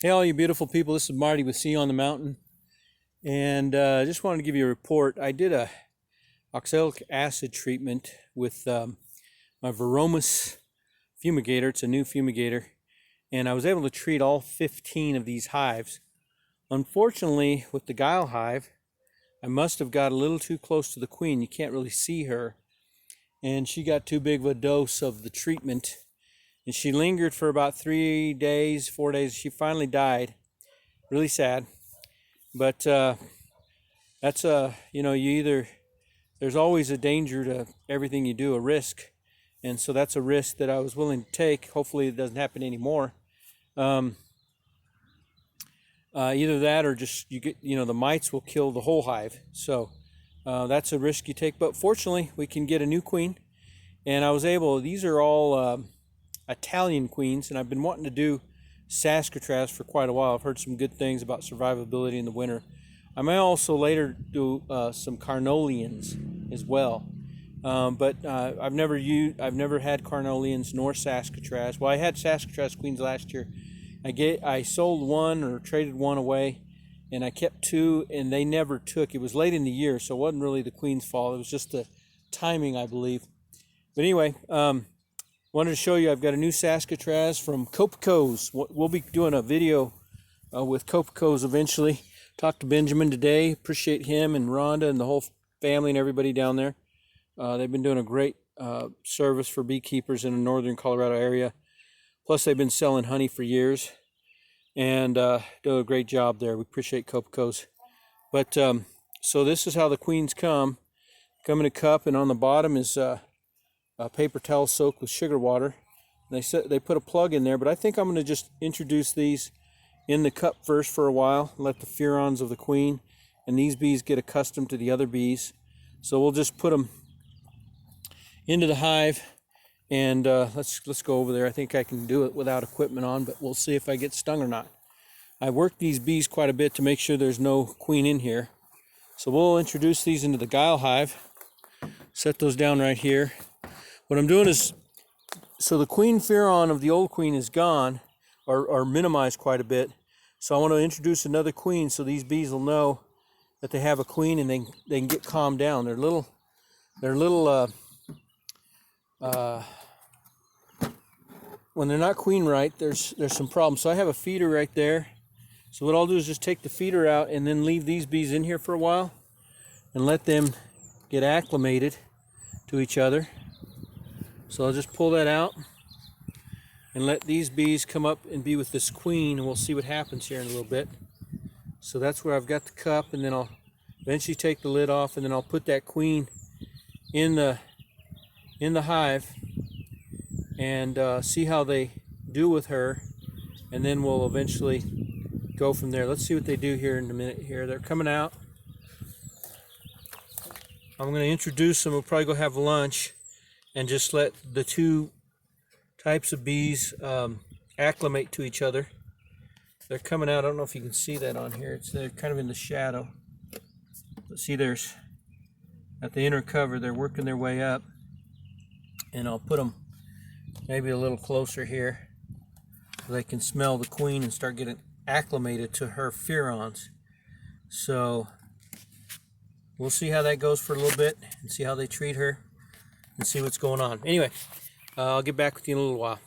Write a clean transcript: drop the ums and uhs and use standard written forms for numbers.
Hey all you beautiful people, this is Marty with Sea on the Mountain, and I just wanted to give you a report. I did a oxalic acid treatment with my Veromus fumigator. It's a new fumigator, and I was able to treat all 15 of these hives. Unfortunately, with the Geil hive, I must have got a little too close to the queen. You can't really see her, and she got too big of a dose of the treatment. And she lingered for about 3 days, 4 days. She finally died. Really sad. But that's there's always a danger to everything you do, a risk. And so that's a risk that I was willing to take. Hopefully it doesn't happen anymore. Either that or just the mites will kill the whole hive. So that's a risk you take. But fortunately, we can get a new queen. And I was able, these are all Italian queens, and I've been wanting to do Saskatraz for quite a while. I've heard some good things about survivability in the winter. I may also later do some Carnolians as well, but I've never had Carnolians nor Saskatraz. Well, I had Saskatraz queens last year. I sold one or traded one away, and I kept two, and they never took. It was late in the year, so it wasn't really the queen's fault. It was just the timing, I believe. But anyway, wanted to show you I've got a new Saskatraz from Copacos. We'll be doing a video with Copacos eventually. Talked to Benjamin today. Appreciate him and Rhonda and the whole family and everybody down there. They've been doing a great service for beekeepers in the northern Colorado area. Plus they've been selling honey for years and do a great job there. We appreciate Copacos. But so this is how the queens come in a cup, and on the bottom is a paper towel soaked with sugar water. They put a plug in there, but I think I'm going to just introduce these in the cup first for a while, let the furons of the queen and these bees get accustomed to the other bees. So we'll just put them into the hive, and let's go over there. I think I can do it without equipment on, but we'll see if I get stung or not. I worked these bees quite a bit to make sure there's no queen in here. So we'll introduce these into the Geil hive, set those down right here. What I'm doing is, so the queen furon of the old queen is gone, or minimized quite a bit. So I want to introduce another queen so these bees will know that they have a queen, and they can get calmed down. They're little when they're not queen right, there's some problems. So I have a feeder right there. So what I'll do is just take the feeder out and then leave these bees in here for a while and let them get acclimated to each other. So I'll just pull that out and let these bees come up and be with this queen, and we'll see what happens here in a little bit. So that's where I've got the cup, and then I'll eventually take the lid off, and then I'll put that queen in the hive and see how they do with her, and then we'll eventually go from there. Let's see what they do here in a minute here. They're coming out. I'm going to introduce them. We'll probably go have lunch and just let the two types of bees acclimate to each other. They're coming out. I don't know if you can see that on here. They're kind of in the shadow. But see, there's at the inner cover, they're working their way up. And I'll put them maybe a little closer here so they can smell the queen and start getting acclimated to her furons. So we'll see how that goes for a little bit and see how they treat her and see what's going on. Anyway, I'll get back with you in a little while.